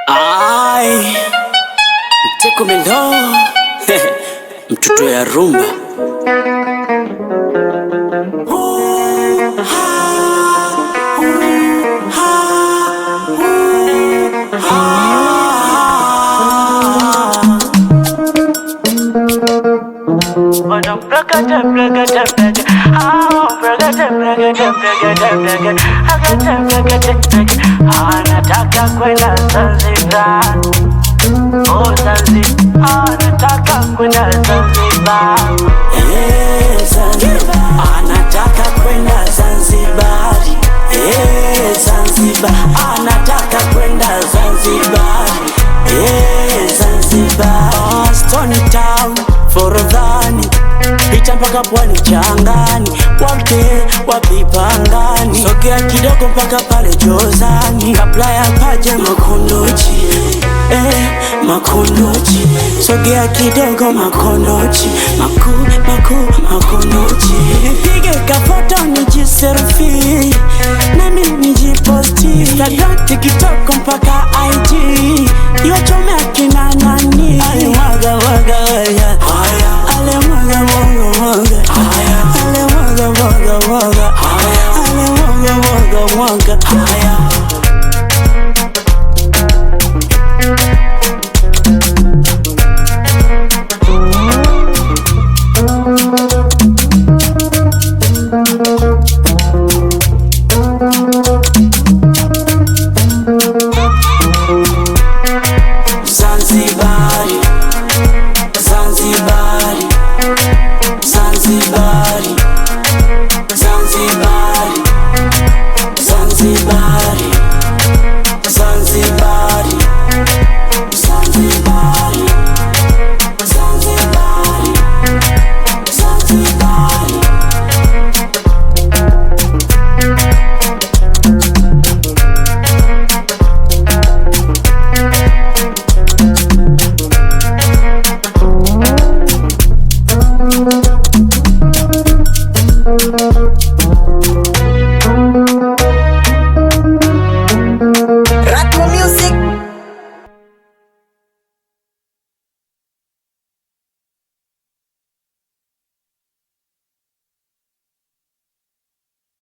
Ai, Mteko Melo mtoto ya rumba. Anataka kwenda Zanzibar, oh Zanzibar, anataka kwenda Zanzibar, Zanzibar. Anataka kwenda Zanzibar, Zanzibar. Anataka kwenda Zanzibar, Zanzibar. Stony Town, Forodhani, pita mpaka pwani Changani, wapi Pangani, sogea kidogo mpaka pale Jozani, kabla ya paja Makunduchi, Makunduchi, sogea kidogo Makunduchi, Makunduchi. Nipige kafoto nijiselfie, nami nijiposti Instagram, TikTok mpaka IG, iwachome akina nani. Ale mwaga mwaga waya, ale mwaga mwaga mwaga, ale mwaga mwaga mwaga, ale mwaga mwaga mwaga.